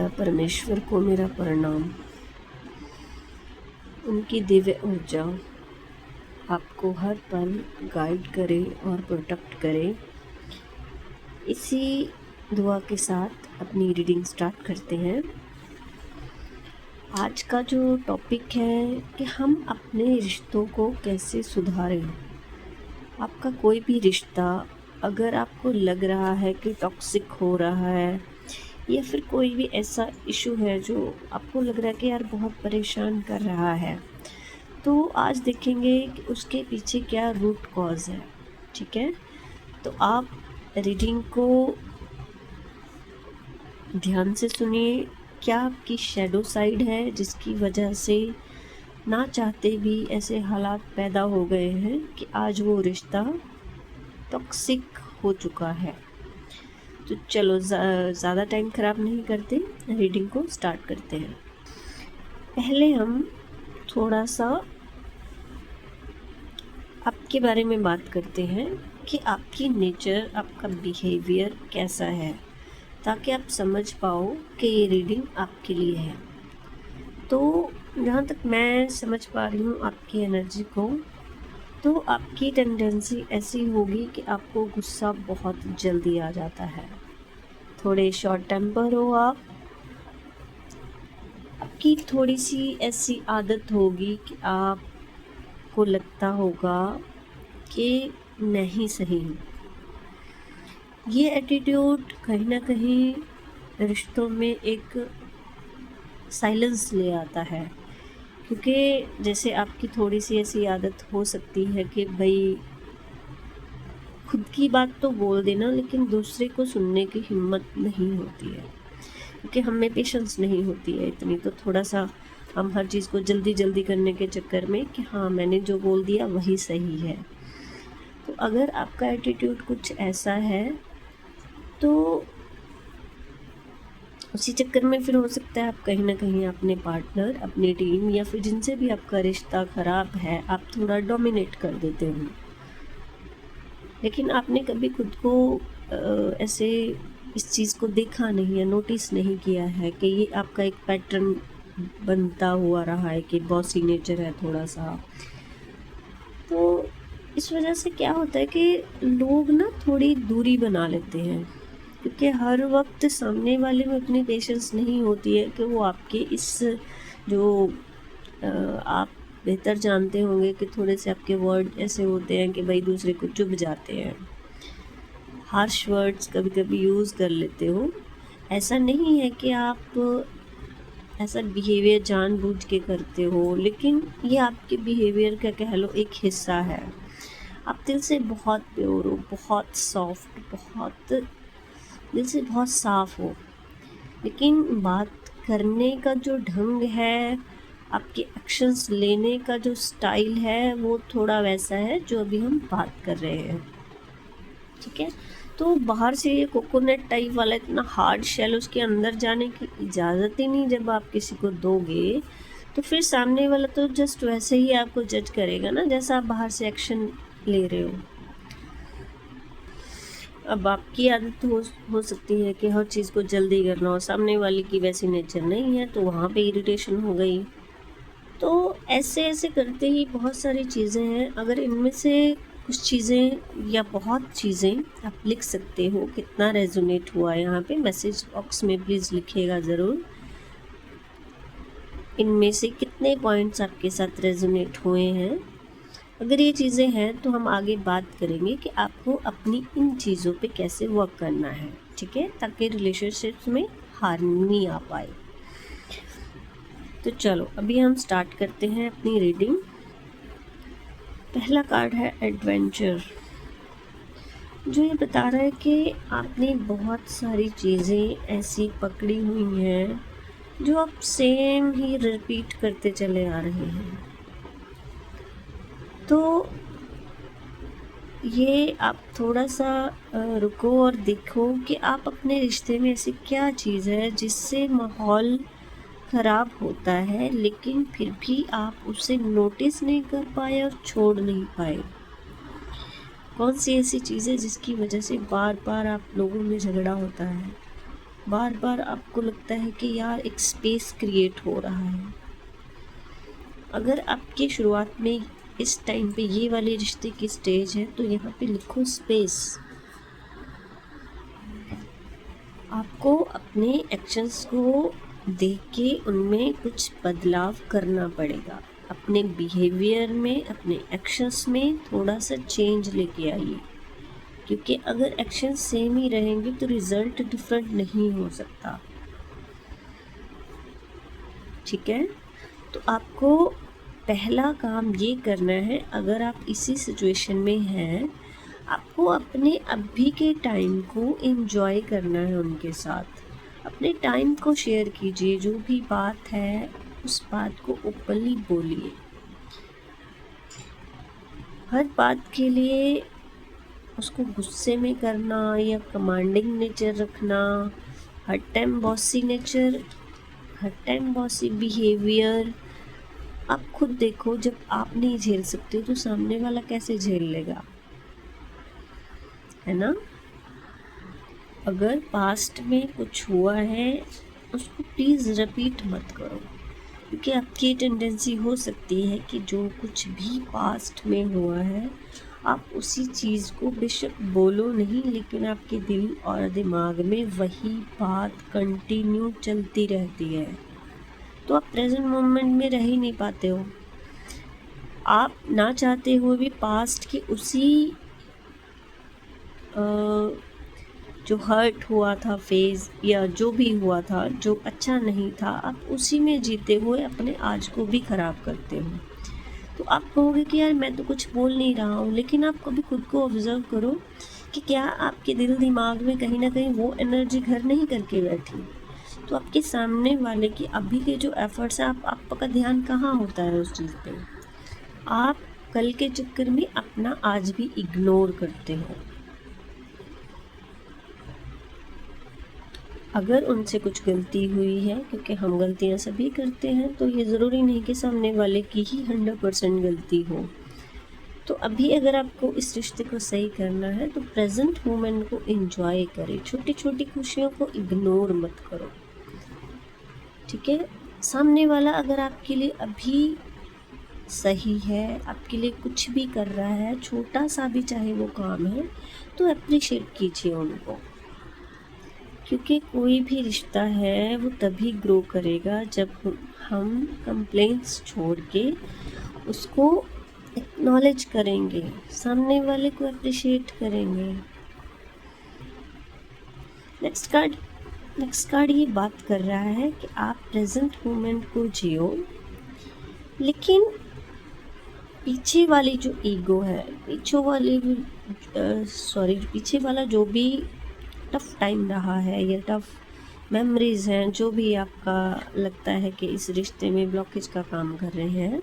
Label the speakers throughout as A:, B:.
A: माता परमेश्वर को मेरा प्रणाम। उनकी दिव्य ऊर्जा आपको हर पल गाइड करे और प्रोटेक्ट करे। इसी दुआ के साथ अपनी रीडिंग स्टार्ट करते हैं। आज का जो टॉपिक है कि हम अपने रिश्तों को कैसे सुधारें। आपका कोई भी रिश्ता अगर आपको लग रहा है कि टॉक्सिक हो रहा है या फिर कोई भी ऐसा इशू है जो आपको लग रहा है कि यार बहुत परेशान कर रहा है, तो आज देखेंगे कि उसके पीछे क्या रूट कॉज है। ठीक है, तो आप रीडिंग को ध्यान से सुनिए। क्या आपकी शैडो साइड है जिसकी वजह से ना चाहते भी ऐसे हालात पैदा हो गए हैं कि आज वो रिश्ता टॉक्सिक हो चुका है। तो चलो ज़्यादा टाइम ख़राब नहीं करते, रीडिंग को स्टार्ट करते हैं। पहले हम थोड़ा सा आपके बारे में बात करते हैं कि आपकी नेचर, आपका बिहेवियर कैसा है, ताकि आप समझ पाओ कि ये रीडिंग आपके लिए है। तो जहाँ तक मैं समझ पा रही हूँ आपकी एनर्जी को, तो आपकी टेंडेंसी ऐसी होगी कि आपको गुस्सा बहुत जल्दी आ जाता है, थोड़े शॉर्ट टेम्पर हो आप। आपकी थोड़ी सी ऐसी आदत होगी कि आपको लगता होगा कि मैं ही सही हूँ। ये एटीट्यूड कहीं ना कहीं रिश्तों में एक साइलेंस ले आता है, क्योंकि जैसे आपकी थोड़ी सी ऐसी आदत हो सकती है कि भाई खुद की बात तो बोल देना, लेकिन दूसरे को सुनने की हिम्मत नहीं होती है, क्योंकि हम में पेशेंस नहीं होती है इतनी। तो थोड़ा सा हम हर चीज़ को जल्दी जल्दी करने के चक्कर में कि हाँ मैंने जो बोल दिया वही सही है। तो अगर आपका एटीट्यूड कुछ ऐसा है तो उसी चक्कर में फिर हो सकता है आप कहीं ना कहीं अपने पार्टनर, अपनी टीम या फिर जिनसे भी आपका रिश्ता ख़राब है, आप थोड़ा डोमिनेट कर देते हो। लेकिन आपने कभी खुद को ऐसे इस चीज़ को देखा नहीं है, नोटिस नहीं किया है कि ये आपका एक पैटर्न बनता हुआ रहा है कि बॉसी नेचर है थोड़ा सा। तो इस वजह से क्या होता है कि लोग ना थोड़ी दूरी बना लेते हैं, क्योंकि हर वक्त सामने वाले में उतनी पेशेंस नहीं होती है कि वो आपके इस जो आप बेहतर जानते होंगे कि थोड़े से आपके वर्ड ऐसे होते हैं कि भाई दूसरे को चुभ जाते हैं, हार्श वर्ड्स कभी कभी यूज़ कर लेते हो। ऐसा नहीं है कि आप ऐसा बिहेवियर जानबूझ के करते हो, लेकिन ये आपके बिहेवियर का कह लो एक हिस्सा है। आप दिल से बहुत प्योर हो, बहुत सॉफ्ट, बहुत दिल से बहुत साफ हो, लेकिन बात करने का जो ढंग है, आपके एक्शंस लेने का जो स्टाइल है, वो थोड़ा वैसा है जो अभी हम बात कर रहे हैं। ठीक है, तो बाहर से ये कोकोनट टाइप वाला इतना हार्ड शेल, उसके अंदर जाने की इजाज़त ही नहीं जब आप किसी को दोगे, तो फिर सामने वाला तो जस्ट वैसे ही आपको जज करेगा ना जैसा आप बाहर से एक्शन ले रहे हो। अब आपकी आदत हो सकती है कि हर चीज़ को जल्दी करना हो, सामने वाले की वैसी नेचर नहीं है, तो वहाँ पे इरिटेशन हो गई। तो ऐसे ऐसे करते ही बहुत सारी चीज़ें हैं। अगर इनमें से कुछ चीज़ें या बहुत चीज़ें आप लिख सकते हो, कितना रेजोनेट हुआ यहाँ पे मैसेज बॉक्स में प्लीज़ लिखिएगा ज़रूर। इनमें से कितने पॉइंट्स आपके साथ रेजोनेट हुए हैं। अगर ये चीज़ें हैं तो हम आगे बात करेंगे कि आपको अपनी इन चीज़ों पे कैसे वर्क करना है। ठीक है, ताकि रिलेशनशिप्स में हार्मनी आ पाए। तो चलो अभी हम स्टार्ट करते हैं अपनी रीडिंग। पहला कार्ड है एडवेंचर, जो ये बता रहा है कि आपने बहुत सारी चीज़ें ऐसी पकड़ी हुई हैं जो आप सेम ही रिपीट करते चले आ रहे हैं। तो ये आप थोड़ा सा रुको और देखो कि आप अपने रिश्ते में ऐसी क्या चीज़ है जिससे माहौल ख़राब होता है, लेकिन फिर भी आप उसे नोटिस नहीं कर पाए और छोड़ नहीं पाए। कौन सी ऐसी चीज़ है जिसकी वजह से बार बार आप लोगों में झगड़ा होता है। बार बार आपको लगता है कि यार एक स्पेस क्रिएट हो रहा है। अगर आपकी शुरुआत में इस टाइम पे ये वाले रिश्ते की स्टेज है तो यहाँ पे लिखो स्पेस। आपको अपने एक्शंस को देख के उनमें कुछ बदलाव करना पड़ेगा। अपने बिहेवियर में, अपने एक्शंस में थोड़ा सा चेंज लेके आइए, क्योंकि अगर एक्शन सेम ही रहेंगे तो रिज़ल्ट डिफरेंट नहीं हो सकता। ठीक है, तो आपको पहला काम ये करना है, अगर आप इसी सिचुएशन में हैं, आपको अपने अभी के टाइम को एंजॉय करना है उनके साथ। अपने टाइम को शेयर कीजिए, जो भी बात है उस बात को ओपनली बोलिए। हर बात के लिए उसको गुस्से में करना या कमांडिंग नेचर रखना, हर टाइम बॉसी बिहेवियर, आप खुद देखो, जब आप नहीं झेल सकते तो सामने वाला कैसे झेल लेगा, है ना। अगर पास्ट में कुछ हुआ है उसको प्लीज़ रिपीट मत करो, क्योंकि आपकी टेंडेंसी हो सकती है कि जो कुछ भी पास्ट में हुआ है आप उसी चीज़ को बेशक बोलो नहीं, लेकिन आपके दिल और दिमाग में वही बात कंटिन्यू चलती रहती है, तो आप प्रेजेंट मोमेंट में रह ही नहीं पाते हो। आप ना चाहते हुए भी पास्ट की उसी जो हर्ट हुआ था फेज़, या जो भी हुआ था जो अच्छा नहीं था, आप उसी में जीते हुए अपने आज को भी ख़राब करते हो। तो आप कहोगे कि यार मैं तो कुछ बोल नहीं रहा हूँ, लेकिन आप कभी खुद को ऑब्ज़र्व करो कि क्या आपके दिल दिमाग में कहीं ना कहीं वो एनर्जी घर नहीं करके बैठी। तो आपके सामने वाले की अभी के जो एफर्ट्स हैं, आपका ध्यान कहाँ होता है उस चीज़ पे। आप कल के चक्कर में अपना आज भी इग्नोर करते हो। अगर उनसे कुछ गलती हुई है, क्योंकि हम गलतियां सभी करते हैं, तो ये ज़रूरी नहीं कि सामने वाले की ही 100% गलती हो। तो अभी अगर आपको इस रिश्ते को सही करना है तो प्रेजेंट मोमेंट को एंजॉय करें, छोटी छोटी खुशियों को इग्नोर मत करो। ठीक है, सामने वाला अगर आपके लिए अभी सही है, आपके लिए कुछ भी कर रहा है, छोटा सा भी चाहे वो काम है, तो अप्रिशिएट कीजिए उनको, क्योंकि कोई भी रिश्ता है वो तभी ग्रो करेगा जब हम कंप्लेंट्स छोड़ के उसको एक्नॉलेज करेंगे, सामने वाले को अप्रिशिएट करेंगे। नेक्स्ट कार्ड ये बात कर रहा है कि आप प्रेजेंट मोमेंट को जियो, लेकिन पीछे वाली जो ईगो है, पीछे वाला जो भी टफ टाइम रहा है या टफ मेमोरीज हैं, जो भी आपका लगता है कि इस रिश्ते में ब्लॉकेज का काम कर रहे हैं,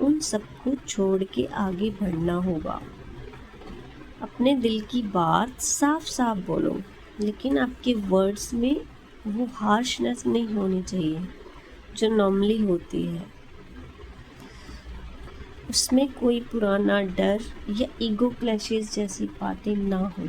A: उन सबको छोड़ के आगे बढ़ना होगा। अपने दिल की बात साफ साफ बोलो, लेकिन आपके वर्ड्स में वो हार्शनेस नहीं होनी चाहिए जो नॉर्मली होती है। उसमें कोई पुराना डर या ईगो क्लैशेस जैसी बातें ना हो।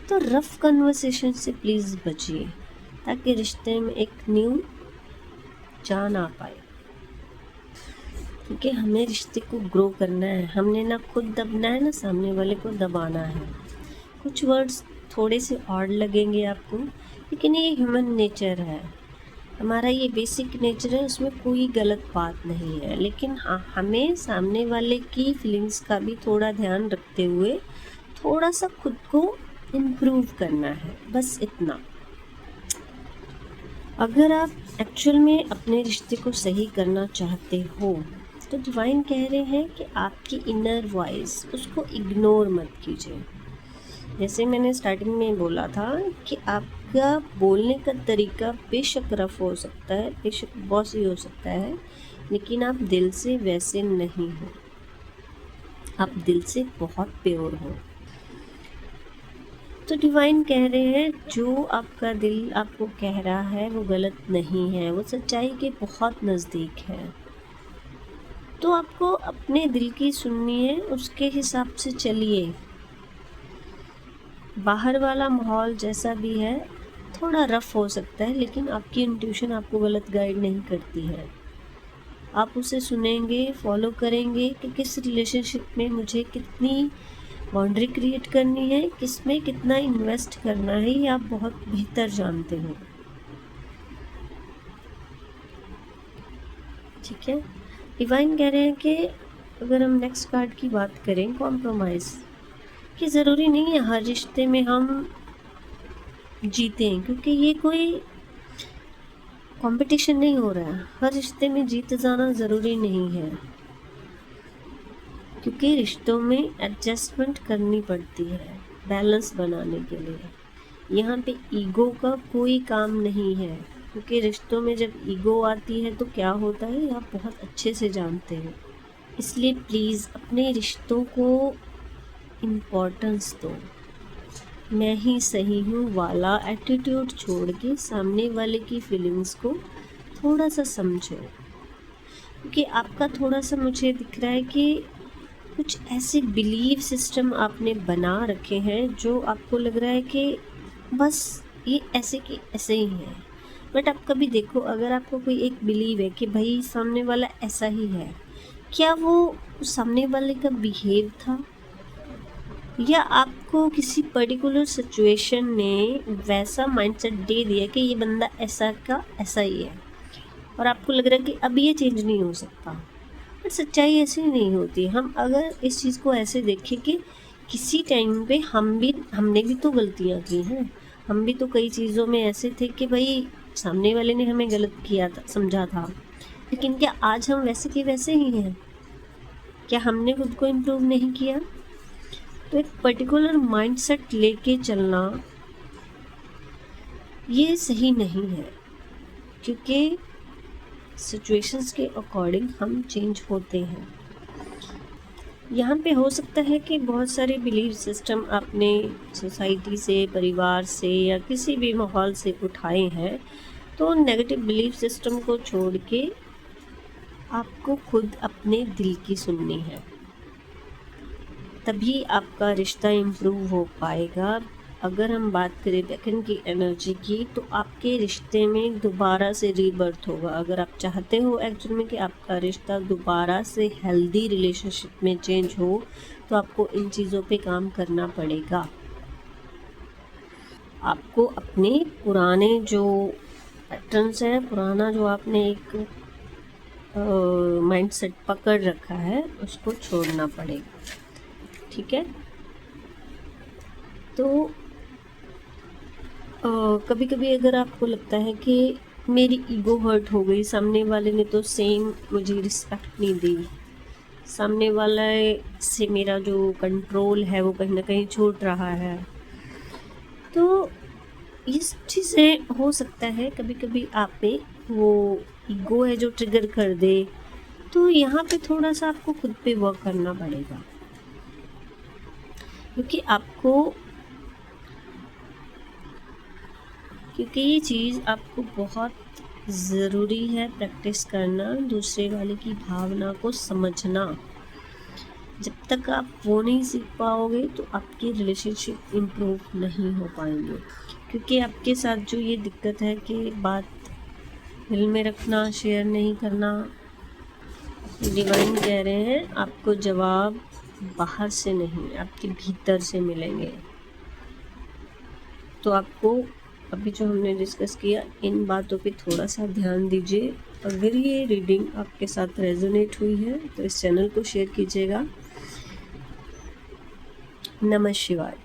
A: तो रफ कन्वर्सेशन से प्लीज़ बचिए, ताकि रिश्ते में एक न्यू जान आ पाए, क्योंकि हमें रिश्ते को ग्रो करना है। हमने ना खुद दबना है ना सामने वाले को दबाना है। कुछ वर्ड्स थोड़े से ऑड लगेंगे आपको, लेकिन ये ह्यूमन नेचर है, हमारा ये बेसिक नेचर है, उसमें कोई गलत बात नहीं है। लेकिन हाँ, हमें सामने वाले की फीलिंग्स का भी थोड़ा ध्यान रखते हुए थोड़ा सा खुद को इम्प्रूव करना है, बस इतना। अगर आप एक्चुअल में अपने रिश्ते को सही करना चाहते हो तो डिवाइन कह रहे हैं कि आपकी इनर वॉइस, उसको इग्नोर मत कीजिए। जैसे मैंने स्टार्टिंग में बोला था कि आपका बोलने का तरीका बेशक रफ हो सकता है, बेशक बॉसी हो सकता है, लेकिन आप दिल से वैसे नहीं हो, आप दिल से बहुत प्योर हो। तो डिवाइन कह रहे हैं जो आपका दिल आपको कह रहा है वो गलत नहीं है, वो सच्चाई के बहुत नज़दीक है। तो आपको अपने दिल की सुननी है, उसके हिसाब से चलिए। बाहर वाला माहौल जैसा भी है थोड़ा रफ हो सकता है, लेकिन आपकी इंट्यूशन आपको गलत गाइड नहीं करती है। आप उसे सुनेंगे, फॉलो करेंगे कि किस रिलेशनशिप में मुझे कितनी बाउंड्री क्रिएट करनी है, किस में कितना इन्वेस्ट करना है, ये आप बहुत बेहतर जानते हो। ठीक है। डिवाइन कह रहे हैं कि अगर हम नेक्स्ट कार्ड की बात करें, कॉम्प्रोमाइज़, कि ज़रूरी नहीं है हर रिश्ते में हम जीतें, क्योंकि ये कोई कंपटीशन नहीं हो रहा है। हर रिश्ते में जीत जाना ज़रूरी नहीं है, क्योंकि रिश्तों में एडजस्टमेंट करनी पड़ती है बैलेंस बनाने के लिए। यहाँ पे ईगो का कोई काम नहीं है, क्योंकि रिश्तों में जब ईगो आती है तो क्या होता है, आप बहुत अच्छे से जानते हो। इसलिए प्लीज़ अपने रिश्तों को इम्पोर्टेंस दो। मैं ही सही हूँ वाला एटीट्यूड छोड़ के सामने वाले की फीलिंग्स को थोड़ा सा समझो, क्योंकि आपका थोड़ा सा मुझे दिख रहा है कि कुछ ऐसे बिलीव सिस्टम आपने बना रखे हैं जो आपको लग रहा है कि बस ये ऐसे के ऐसे ही है। बट आप कभी देखो, अगर आपको कोई एक बिलीव है कि भाई सामने वाला ऐसा ही है, क्या वो सामने वाले का बिहेव था, या आपको किसी पर्टिकुलर सिचुएशन ने वैसा माइंडसेट दे दिया कि ये बंदा ऐसा का ऐसा ही है, और आपको लग रहा है कि अब ये चेंज नहीं हो सकता। बट सच्चाई ऐसी नहीं होती। हम अगर इस चीज़ को ऐसे देखें कि किसी टाइम पे हमने भी तो गलतियाँ की हैं, हम भी तो कई चीज़ों में ऐसे थे कि भाई सामने वाले ने हमें गलत किया था, समझा था, लेकिन क्या आज हम वैसे के वैसे ही हैं? क्या हमने खुद को इम्प्रूव नहीं किया? तो एक पर्टिकुलर माइंडसेट लेके चलना ये सही नहीं है, क्योंकि सिचुएशंस के अकॉर्डिंग हम चेंज होते हैं। यहाँ पे हो सकता है कि बहुत सारे बिलीव सिस्टम आपने सोसाइटी से, परिवार से या किसी भी माहौल से उठाए हैं, तो नेगेटिव बिलीव सिस्टम को छोड़ के आपको खुद अपने दिल की सुननी है, तभी आपका रिश्ता इम्प्रूव हो पाएगा। अगर हम बात करें बैकन की एनर्जी की, तो आपके रिश्ते में दोबारा से रीबर्थ होगा। अगर आप चाहते हो एक्चुअल में कि आपका रिश्ता दोबारा से हेल्दी रिलेशनशिप में चेंज हो, तो आपको इन चीज़ों पे काम करना पड़ेगा। आपको अपने पुराने जो पैटर्न्स हैं, पुराना जो आपने एक माइंडसेट पकड़ रखा है, उसको छोड़ना पड़ेगा। ठीक है। तो कभी कभी अगर आपको लगता है कि मेरी ईगो हर्ट हो गई, सामने वाले ने तो सेम मुझे रिस्पेक्ट नहीं दी, सामने वाला से मेरा जो कंट्रोल है वो कहीं ना कहीं छूट रहा है, तो ये सब चीज़ें हो सकता है कभी कभी आप में वो ईगो है जो ट्रिगर कर दे। तो यहाँ पे थोड़ा सा आपको खुद पे वर्क करना पड़ेगा, क्योंकि ये चीज़ आपको बहुत ज़रूरी है प्रैक्टिस करना, दूसरे वाले की भावना को समझना। जब तक आप वो नहीं सीख पाओगे तो आपकी रिलेशनशिप इम्प्रूव नहीं हो पाएंगे, क्योंकि आपके साथ जो ये दिक्कत है कि बात दिल में रखना, शेयर नहीं करना, डिवाइन कह रहे हैं आपको जवाब बाहर से नहीं, आपके भीतर से मिलेंगे। तो आपको अभी जो हमने डिस्कस किया, इन बातों पे थोड़ा सा ध्यान दीजिए। अगर ये रीडिंग आपके साथ रेजोनेट हुई है तो इस चैनल को शेयर कीजिएगा। नमः शिवाय।